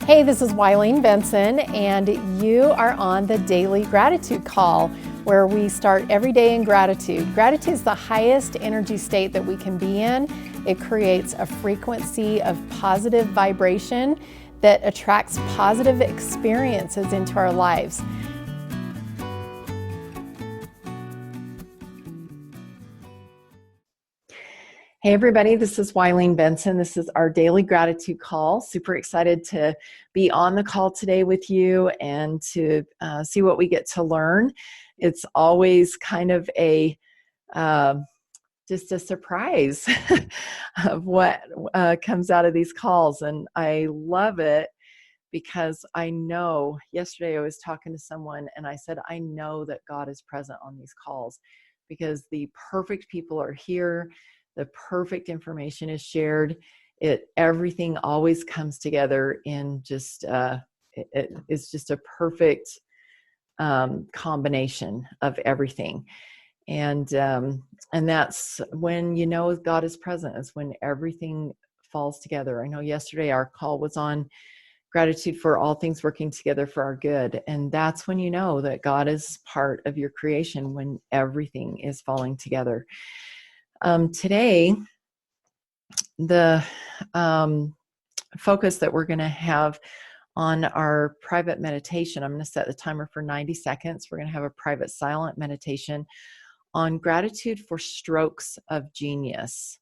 Hey, this is Wileen Benson, and you are on the Daily Gratitude Call, where we start every day in gratitude. Gratitude is the highest energy state that we can be in. It creates a frequency of positive vibration that attracts positive experiences into our lives. Hey everybody, this is Wileen Benson. This is our Daily Gratitude Call. Super excited to be on the call today with you and to see what we get to learn. It's always kind of a just a surprise of what comes out of these calls, and I love it because I know yesterday I was talking to someone and I said, I know that God is present on these calls because the perfect people are here. The perfect information is shared. Everything always comes together in just, it's just a perfect combination of everything. And that's when you know God is present, is when everything falls together. I know yesterday our call was on gratitude for all things working together for our good. And that's when you know that God is part of your creation, when everything is falling together. Today, the focus that we're going to have on our private meditation, I'm going to set the timer for 90 seconds. We're going to have a private silent meditation on gratitude for strokes of genius.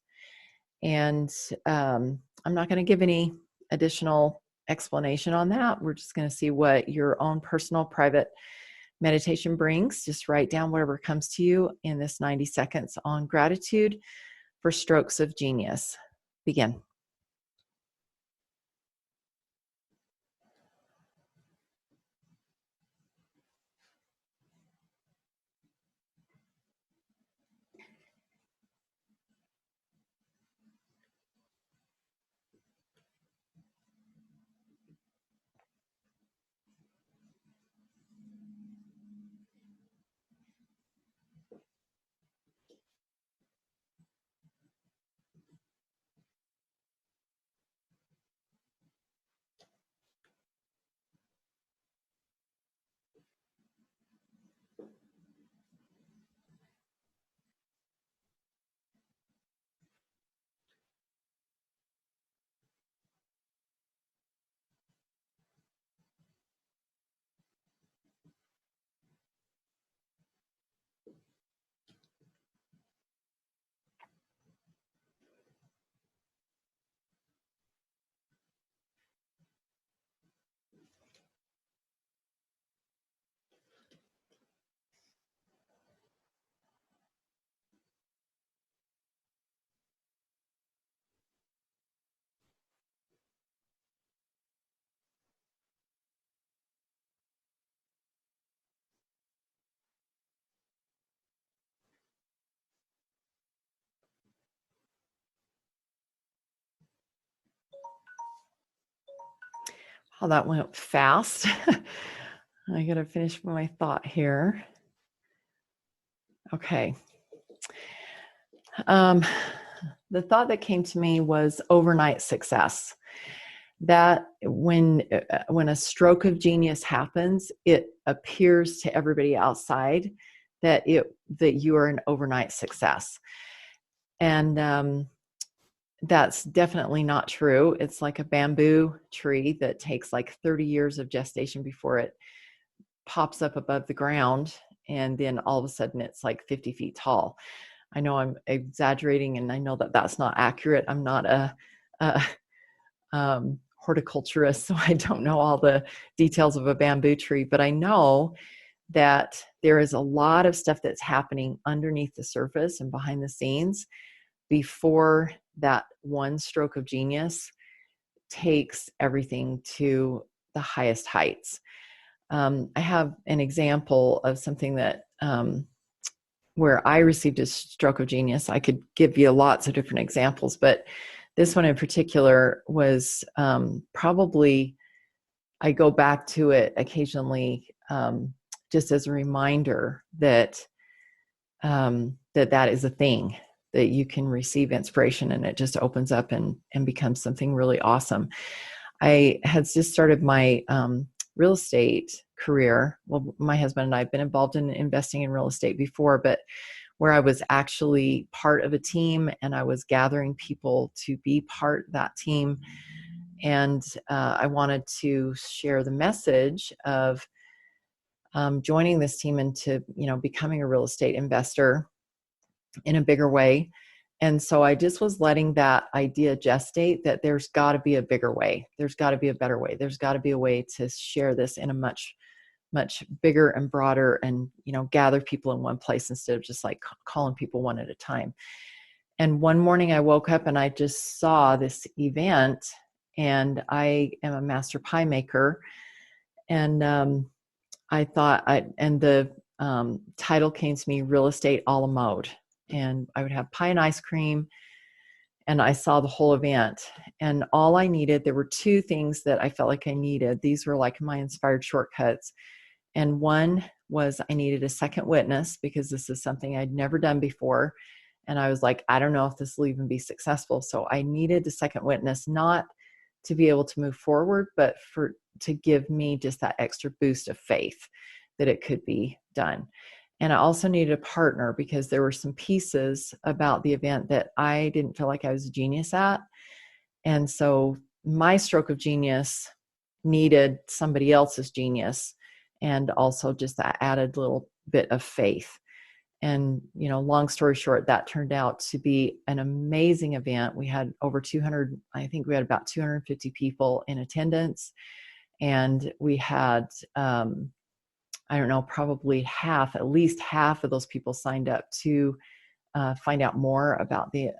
And I'm not going to give any additional explanation on that. We're just going to see what your own personal private meditation brings. Just write down whatever comes to you in this 90 seconds on gratitude for strokes of genius. Begin. Oh, that went fast. I got to finish my thought here. Okay. The thought that came to me was overnight success. That when a stroke of genius happens, it appears to everybody outside that you are an overnight success. And that's definitely not true. It's like a bamboo tree that takes like 30 years of gestation before it pops up above the ground, and then all of a sudden it's like 50 feet tall. I know I'm exaggerating, and I know that that's not accurate. I'm not a horticulturist, so I don't know all the details of a bamboo tree, but I know that there is a lot of stuff that's happening underneath the surface and behind the scenes before that one stroke of genius takes everything to the highest heights. I have an example of something that where I received a stroke of genius. I could give you lots of different examples, but this one in particular was probably, I go back to it occasionally just as a reminder that that is a thing, that you can receive inspiration and it just opens up and becomes something really awesome. I had just started my real estate career. Well, my husband and I have been involved in investing in real estate before, but where I was actually part of a team and I was gathering people to be part of that team. And I wanted to share the message of joining this team into, becoming a real estate investor in a bigger way. And so I just was letting that idea gestate that there's got to be a bigger way. There's got to be a better way. There's got to be a way to share this in a much, much bigger and broader and, gather people in one place instead of just like calling people one at a time. And one morning I woke up and I just saw this event, and I am a master pie maker. And I thought, and the title came to me, Real Estate a la Mode. And I would have pie and ice cream. And I saw the whole event. And all I needed, there were two things that I felt like I needed. These were like my inspired shortcuts. And one was I needed a second witness because this is something I'd never done before. And I was like, I don't know if this will even be successful. So I needed the second witness, not to be able to move forward, but to give me just that extra boost of faith that it could be done. And I also needed a partner because there were some pieces about the event that I didn't feel like I was a genius at. And so my stroke of genius needed somebody else's genius, and also just that added little bit of faith. And, long story short, that turned out to be an amazing event. We had over 200, I think we had about 250 people in attendance. And we had, I don't know, probably at least half of those people signed up to find out more about the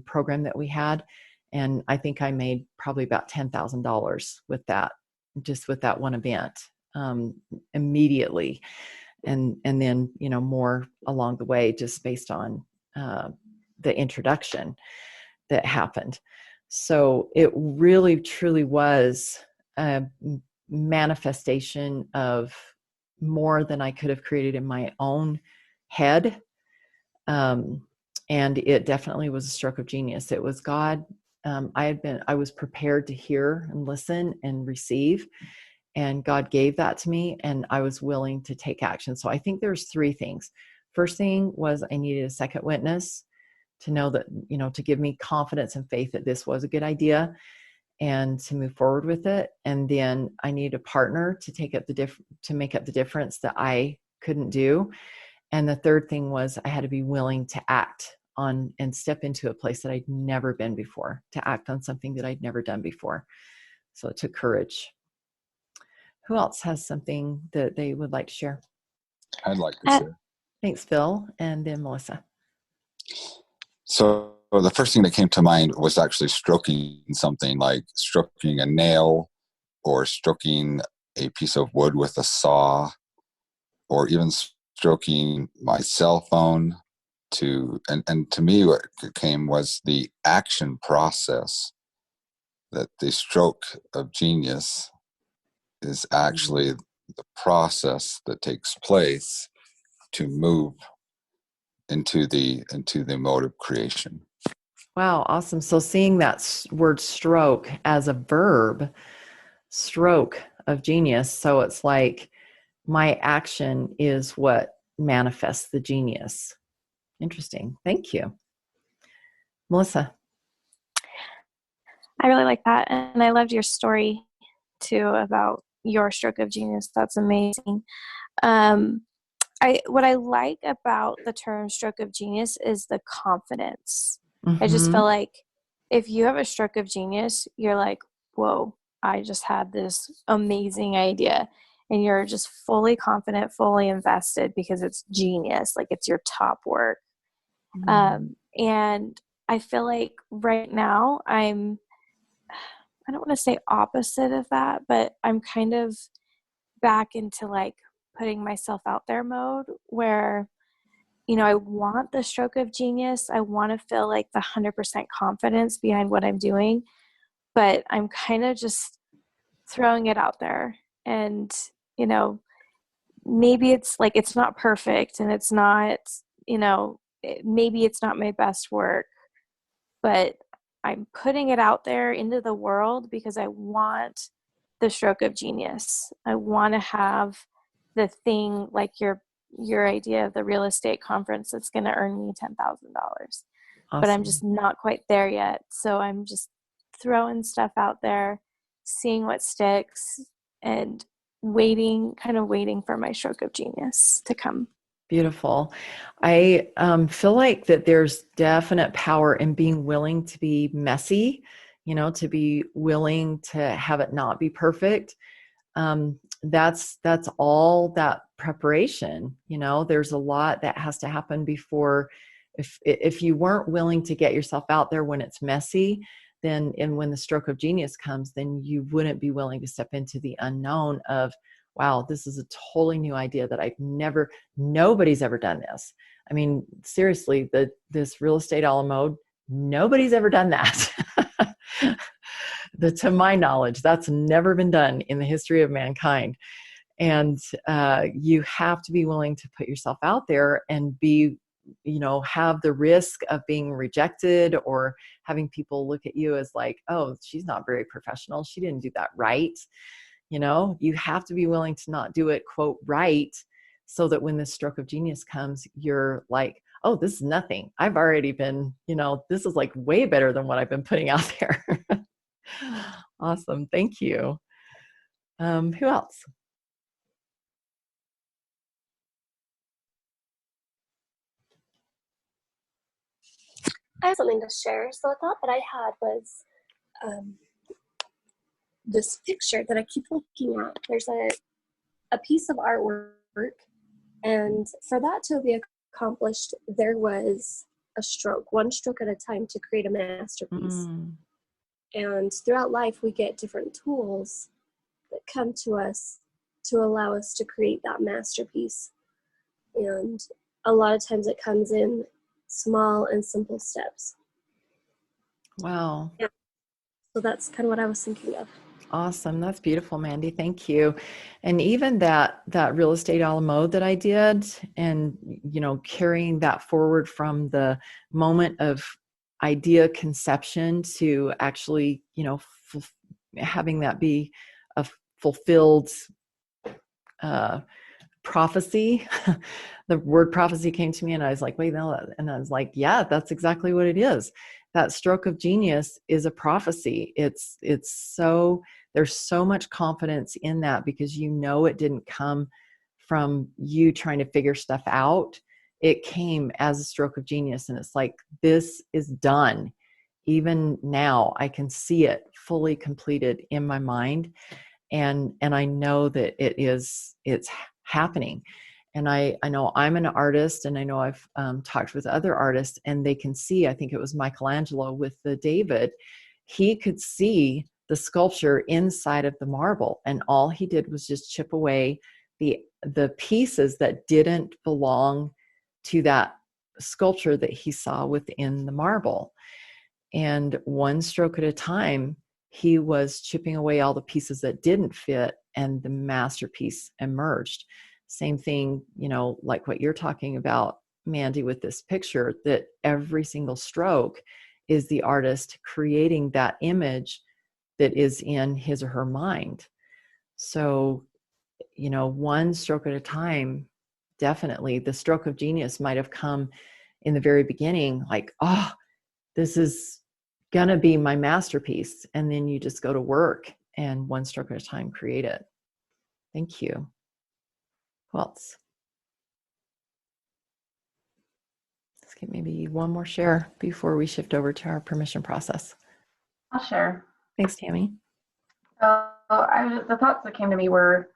program that we had. And I think I made probably about $10,000 with that, just with that one event immediately. And then, more along the way, just based on the introduction that happened. So it really, truly was a manifestation of more than I could have created in my own head. And it definitely was a stroke of genius. It was God. I was prepared to hear and listen and receive. And God gave that to me, and I was willing to take action. So I think there's three things. First thing was I needed a second witness to know that, to give me confidence and faith that this was a good idea and to move forward with it. And then I needed a partner to make up the difference that I couldn't do. And the third thing was I had to be willing to act on and step into a place that I'd never been before, to act on something that I'd never done before. So it took courage. Who else has something that they would like to share? I'd like to share. Thanks, Phil. And then Melissa. So the first thing that came to mind was actually stroking something, like stroking a nail or stroking a piece of wood with a saw, or even stroking my cell phone. And to me, what came was the action process, that the stroke of genius is actually the process that takes place to move into the mode of creation. Wow, awesome. So seeing that word stroke as a verb, stroke of genius. So it's like my action is what manifests the genius. Interesting. Thank you. Melissa. I really like that. And I loved your story too about your stroke of genius. That's amazing. What I like about the term stroke of genius is the confidence. Mm-hmm. I just feel like if you have a stroke of genius, you're like, whoa, I just had this amazing idea. And you're just fully confident, fully invested because it's genius. Like it's your top work. Mm-hmm. And I feel like right now I don't want to say opposite of that, but I'm kind of back into like putting myself out there mode where, I want the stroke of genius. I want to feel like the 100% confidence behind what I'm doing, but I'm kind of just throwing it out there. And, maybe it's like, it's not perfect and it's not, maybe it's not my best work, but I'm putting it out there into the world because I want the stroke of genius. I want to have the thing like your idea of the real estate conference that's going to earn me $10,000. But I'm just Awesome. not quite there yet. So I'm just throwing stuff out there, seeing what sticks, and kind of waiting for my stroke of genius to come. Beautiful. I feel like that there's definite power in being willing to be messy, to be willing to have it not be perfect. That's all that preparation. There's a lot that has to happen before. If you weren't willing to get yourself out there when it's messy, then and when the stroke of genius comes, then you wouldn't be willing to step into the unknown of, wow, this is a totally new idea that nobody's ever done this. I mean, seriously, this real estate a la mode, nobody's ever done that. To my knowledge, that's never been done in the history of mankind. And you have to be willing to put yourself out there and be, have the risk of being rejected or having people look at you as like, oh, she's not very professional. She didn't do that right. You have to be willing to not do it, quote, right, so that when the stroke of genius comes, you're like, oh, this is nothing. I've already been, this is like way better than what I've been putting out there. Awesome. Thank you. Who else? I have something to share. So a thought that I had was this picture that I keep looking at. There's a piece of artwork, and for that to be accomplished, there was one stroke at a time to create a masterpiece. And throughout life, we get different tools that come to us to allow us to create that masterpiece. And a lot of times it comes in small and simple steps. Wow. Yeah. So that's kind of what I was thinking of. Awesome. That's beautiful, Mandy. Thank you. And even that real estate a la mode that I did, and, carrying that forward from the moment of idea conception to actually, having that be a fulfilled prophecy. The word prophecy came to me and I was like, wait, no. And I was like, yeah, that's exactly what it is. That stroke of genius is a prophecy. There's so much confidence in that because it didn't come from you trying to figure stuff out. It came as a stroke of genius. And it's like, this is done. Even now I can see it fully completed in my mind. And I know that it's happening. And I know I'm an artist, and I know I've talked with other artists, and they can see, I think it was Michelangelo with the David, he could see the sculpture inside of the marble, and all he did was just chip away the pieces that didn't belong to that sculpture that he saw within the marble. And one stroke at a time, he was chipping away all the pieces that didn't fit, and the masterpiece emerged. Same thing, like what you're talking about, Mandy, with this picture, that every single stroke is the artist creating that image that is in his or her mind. So, one stroke at a time, definitely the stroke of genius might have come in the very beginning, like, oh, this is going to be my masterpiece. And then you just go to work and one stroke at a time create it. Thank you. Who else? Let's get maybe one more share before we shift over to our permission process. I'll share. Thanks, Tammy. The thoughts that came to me were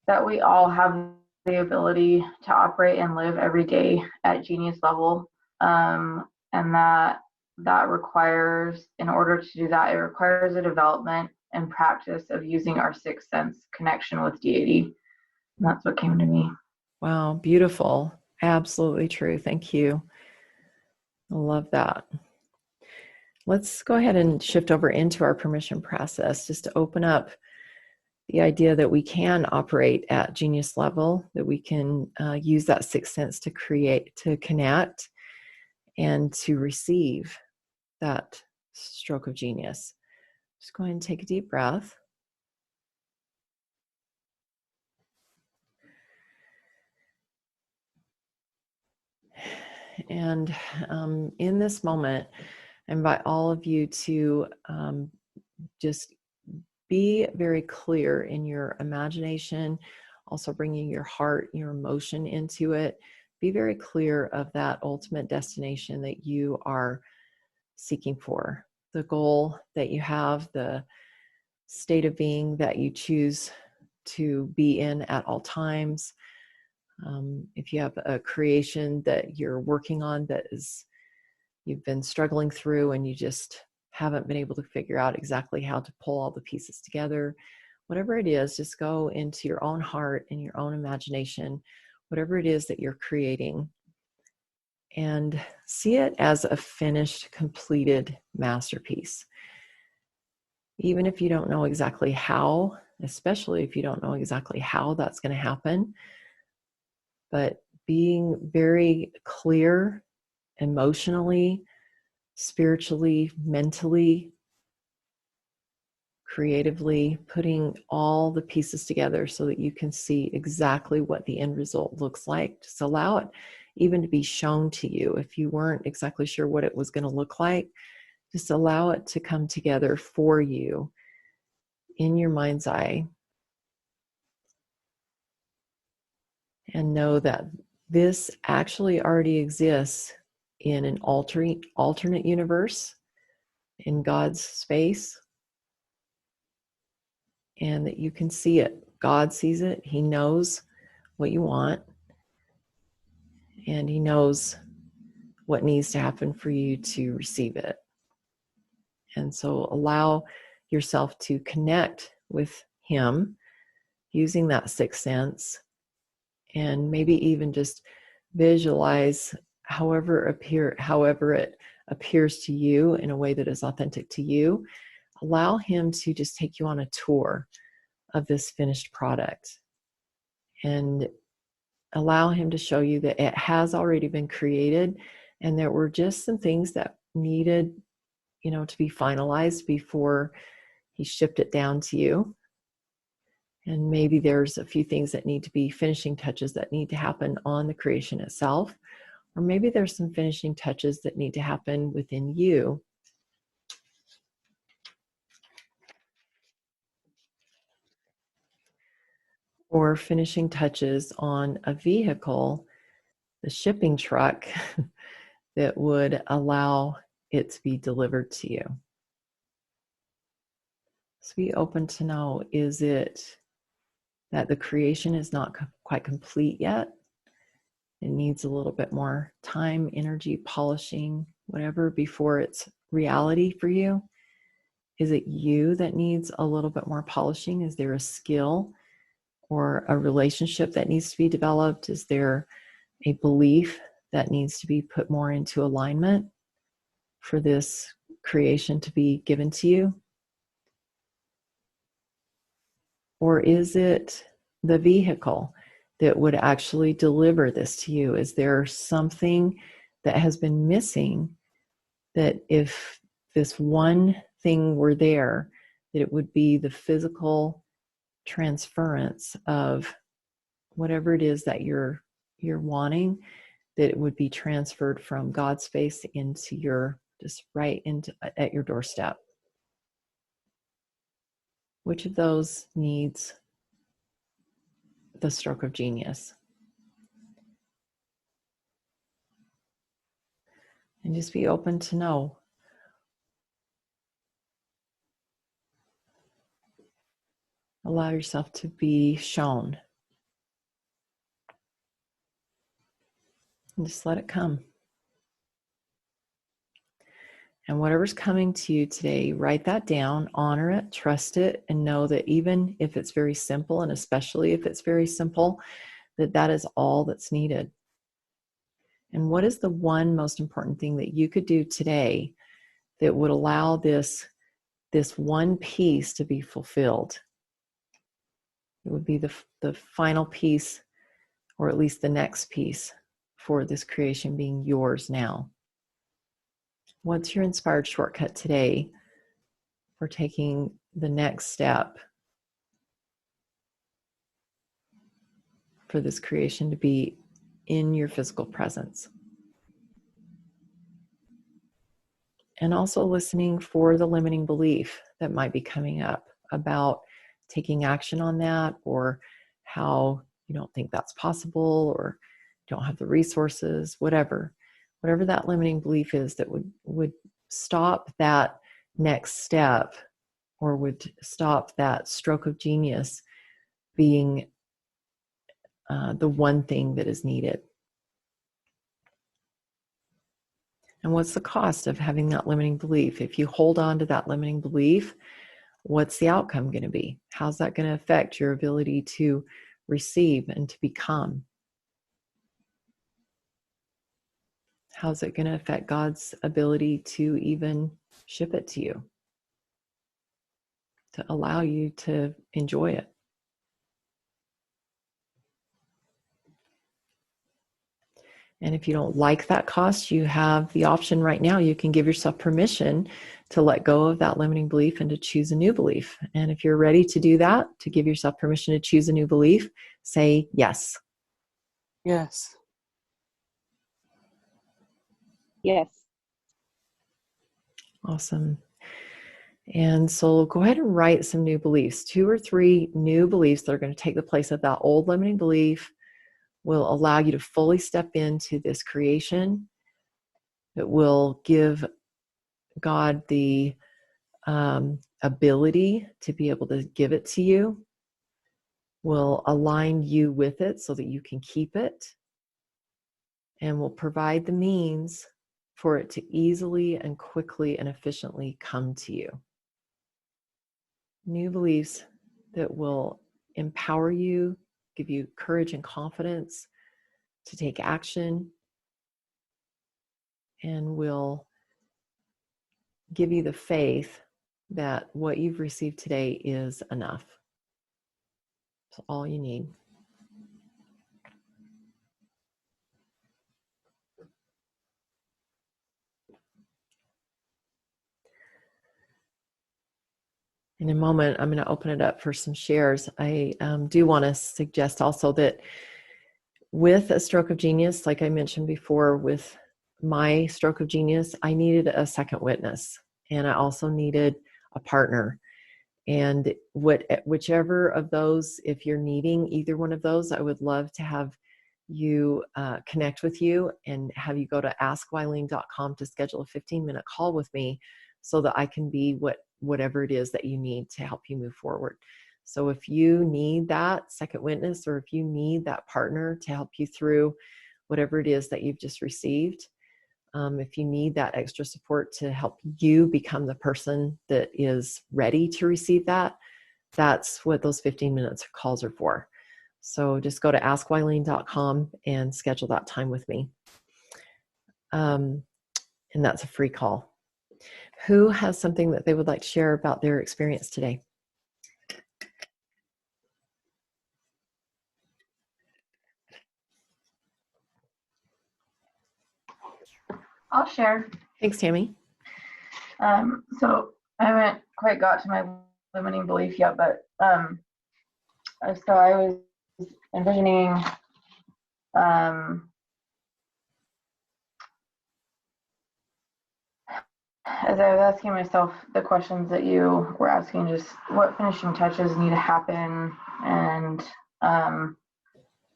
that we all have the ability to operate and live every day at genius level, and that requires, in order to do that, it requires a development and practice of using our sixth sense connection with deity. And that's what came to me. Wow, beautiful. Absolutely true. Thank you. I love that. Let's go ahead and shift over into our permission process, just to open up the idea that we can operate at genius level, that we can use that sixth sense to create, to connect, and to receive that stroke of genius. Just go ahead and take a deep breath. And in this moment, I invite all of you to just be very clear in your imagination, also bringing your heart, your emotion into it. Be very clear of that ultimate destination that you are seeking for, the goal that you have, the state of being that you choose to be in at all times. If you have a creation that you're working on that is you've been struggling through and you just haven't been able to figure out exactly how to pull all the pieces together, whatever it is, just go into your own heart and your own imagination, whatever it is that you're creating, and see it as a finished, completed masterpiece. Even if you don't know exactly how, especially if you don't know exactly how that's going to happen, but being very clear emotionally, spiritually, mentally, creatively, putting all the pieces together so that you can see exactly what the end result looks like. Just allow it even to be shown to you. If you weren't exactly sure what it was going to look like, just allow it to come together for you in your mind's eye. And know that this actually already exists in an alternate universe, in God's space, and that you can see it. God sees it. He knows what you want, and He knows what needs to happen for you to receive it. And so allow yourself to connect with Him using that sixth sense, and maybe even just visualize however it appears to you in a way that is authentic to you. Allow Him to just take you on a tour of this finished product, and allow Him to show you that it has already been created, and there were just some things that needed, to be finalized before He shipped it down to you. And maybe there's a few things that need to be finishing touches that need to happen on the creation itself. Or maybe there's some finishing touches that need to happen within you. Or finishing touches on a vehicle, the shipping truck, that would allow it to be delivered to you. So be open to know, is it that the creation is not quite complete yet? It needs a little bit more time, energy, polishing, whatever, before it's reality for you. Is it you that needs a little bit more polishing? Is there a skill or a relationship that needs to be developed? Is there a belief that needs to be put more into alignment for this creation to be given to you? Or is it the vehicle that would actually deliver this to you? Is there something that has been missing, that if this one thing were there, that it would be the physical transference of whatever it is that you're wanting, that it would be transferred from God's space into your, just right into at your doorstep? Which of those needs the stroke of genius? And just be open to know. Allow yourself to be shown. And just let it come. And whatever's coming to you today, write that down, honor it, trust it, and know that even if it's very simple, and especially if it's very simple, that is all that's needed. And what is the one most important thing that you could do today that would allow this one piece to be fulfilled? It would be the final piece, or at least the next piece, for this creation being yours now. What's your inspired shortcut today for taking the next step for this creation to be in your physical presence? And also listening for the limiting belief that might be coming up about taking action on that, or how you don't think that's possible, or don't have the resources, whatever that limiting belief is that would stop that next step, or would stop that stroke of genius being the one thing that is needed. And what's the cost of having that limiting belief? If you hold on to that limiting belief, what's the outcome going to be? How's that going to affect your ability to receive and to become? How's it going to affect God's ability to even ship it to you, to allow you to enjoy it? And if you don't like that cost, you have the option right now. You can give yourself permission to let go of that limiting belief and to choose a new belief. And if you're ready to do that, to give yourself permission to choose a new belief, say yes. Yes. Yes. Awesome. And so go ahead and write some new beliefs, 2 or 3 new beliefs that are going to take the place of that old limiting belief, will allow you to fully step into this creation. It will give God the ability to be able to give it to you, will align you with it so that you can keep it, and will provide the means for it to easily and quickly and efficiently come to you. New beliefs that will empower you, give you courage and confidence to take action, and will give you the faith that what you've received today is enough. It's all you need. In a moment, I'm going to open it up for some shares. I do want to suggest also that with a stroke of genius, like I mentioned before, with my stroke of genius, I needed a second witness, and I also needed a partner. And whichever of those, if you're needing either one of those, I would love to have you connect with you and have you go to askwileen.com to schedule a 15-minute call with me so that I can be whatever it is that you need to help you move forward. So if you need that second witness, or if you need that partner to help you through whatever it is that you've just received, if you need that extra support to help you become the person that is ready to receive that, that's what those 15 minutes calls are for. So just go to askwileen.com and schedule that time with me. And that's a free call. Who has something that they would like to share about their experience today? I'll share. Thanks, Tammy. So I haven't quite got to my limiting belief yet, but so I was envisioning as I was asking myself the questions that you were asking, just what finishing touches need to happen, and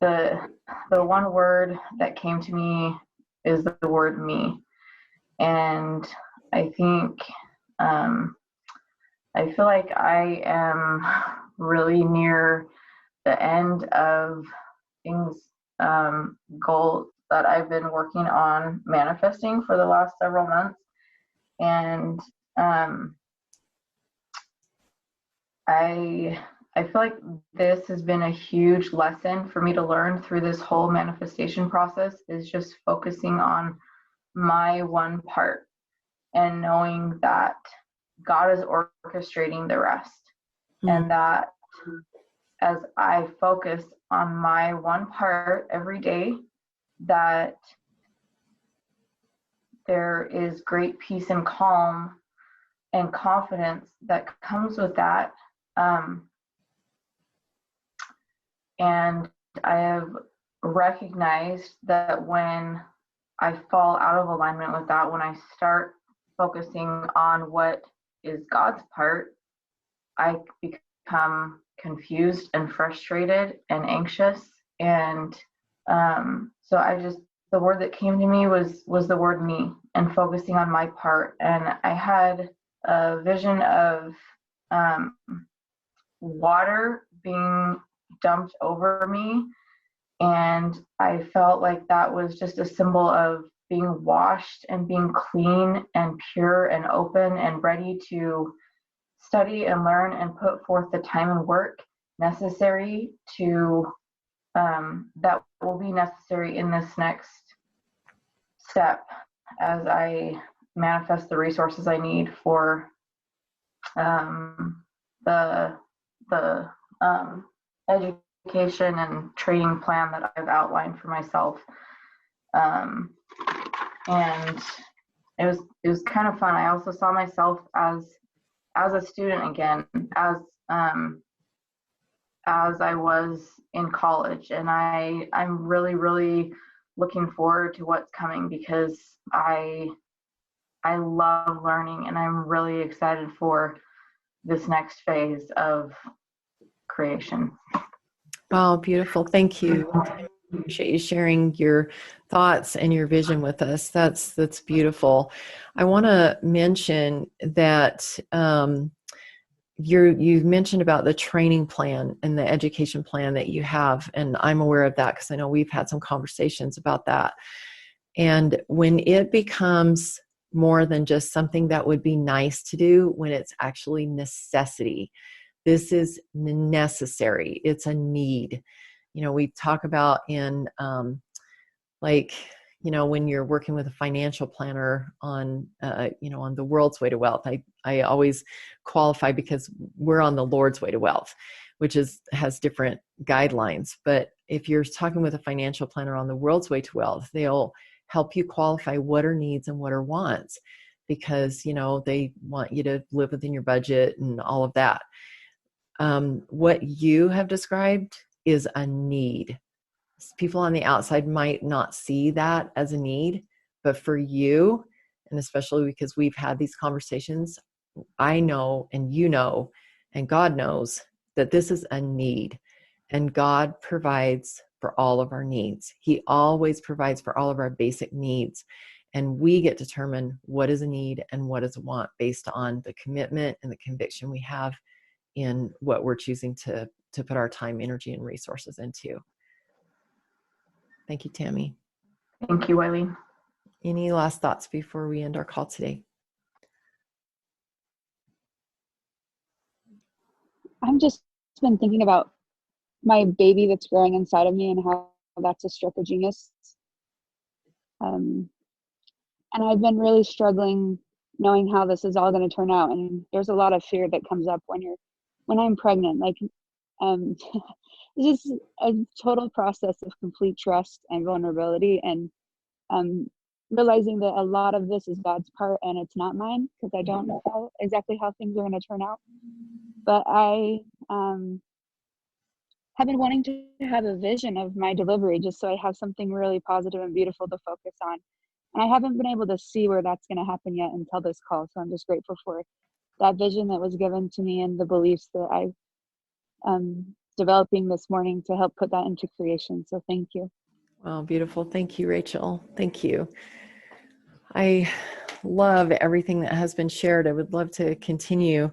the one word that came to me is the word me. And I think I feel like I am really near the end of things, goals that I've been working on manifesting for the last several months. And I feel like this has been a huge lesson for me to learn through this whole manifestation process, is just focusing on my one part and knowing that God is orchestrating the rest. And that as I focus on my one part every day, that there is great peace and calm and confidence that comes with that. And I have recognized that when I fall out of alignment with that, when I start focusing on what is God's part, I become confused and frustrated and anxious. And so the word that came to me was the word me, and focusing on my part. And I had a vision of water being dumped over me, and I felt like that was just a symbol of being washed and being clean and pure and open and ready to study and learn and put forth the time and work necessary to that will be necessary in this next step as I manifest the resources I need for the education and training plan that I've outlined for myself. And it was kind of fun. I also saw myself as a student again, as I was in college, and I'm really, really looking forward to what's coming, because I love learning, and I'm really excited for this next phase of creation. Oh, beautiful. Thank you. I appreciate you sharing your thoughts and your vision with us. That's beautiful. I want to mention that you've mentioned about the training plan and the education plan that you have, and I'm aware of that because I know we've had some conversations about that. And when it becomes more than just something that would be nice to do, when it's actually necessity, this is necessary. It's a need. We talk about in when you're working with a financial planner on, on the world's way to wealth. I always qualify because we're on the Lord's way to wealth, which has different guidelines. But if you're talking with a financial planner on the world's way to wealth, they'll help you qualify what are needs and what are wants, because, they want you to live within your budget and all of that. What you have described is a need. People on the outside might not see that as a need, but for you, and especially because we've had these conversations, I know, and and God knows that this is a need, and God provides for all of our needs. He always provides for all of our basic needs, and we get to determine what is a need and what is a want based on the commitment and the conviction we have in what we're choosing to put our time, energy, and resources into. Thank you, Tammy. Thank you, Eileen. Any last thoughts before we end our call today? I've just been thinking about my baby that's growing inside of me and how that's a stroke of genius. And I've been really struggling knowing how this is all going to turn out. And there's a lot of fear that comes up when I'm pregnant. It's just a total process of complete trust and vulnerability, and realizing that a lot of this is God's part and it's not mine, because I don't know exactly how things are going to turn out. But I have been wanting to have a vision of my delivery, just so I have something really positive and beautiful to focus on. And I haven't been able to see where that's going to happen yet until this call. So I'm just grateful for that vision that was given to me and the beliefs that I'm developing this morning to help put that into creation. So thank you. Wow, beautiful. Thank you, Rachel. Thank you. I love everything that has been shared. I would love to continue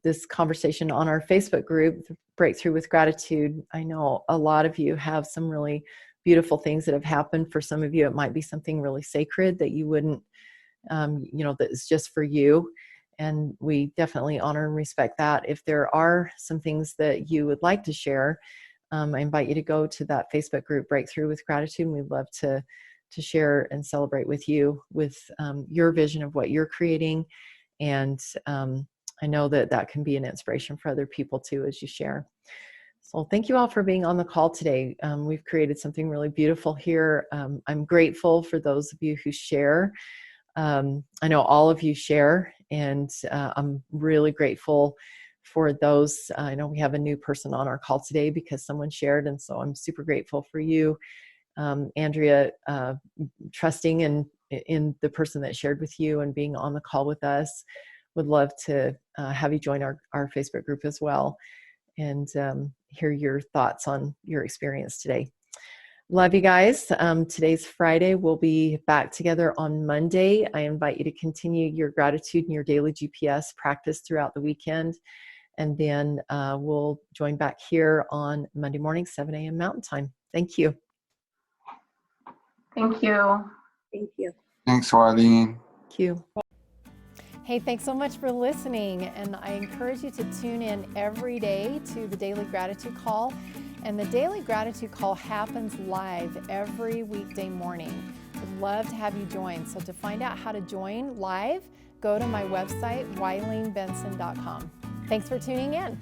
this conversation on our Facebook group, Breakthrough with Gratitude. I know a lot of you have some really beautiful things that have happened. For some of you, it might be something really sacred that you wouldn't, that is just for you. And we definitely honor and respect that. If there are some things that you would like to share, I invite you to go to that Facebook group, Breakthrough with Gratitude. And we'd love to share and celebrate with you with your vision of what you're creating. And I know that can be an inspiration for other people too, as you share. So thank you all for being on the call today. We've created something really beautiful here. I'm grateful for those of you who share. I know all of you share, and I'm really grateful for those. I know we have a new person on our call today because someone shared, and so I'm super grateful for you, Andrea, trusting in the person that shared with you and being on the call with us. Would love to have you join our Facebook group as well, and hear your thoughts on your experience today. Love you guys. Today's Friday. We'll be back together on Monday. I invite you to continue your gratitude and your daily GPS practice throughout the weekend. And then we'll join back here on Monday morning, 7 a.m. Mountain Time. Thank you. Thank you. Thank you. Thanks, Wileen. Thank you. Hey, thanks so much for listening. And I encourage you to tune in every day to the Daily Gratitude Call. And the Daily Gratitude Call happens live every weekday morning. I'd love to have you join. So to find out how to join live, go to my website, WileenBenson.com. Thanks for tuning in.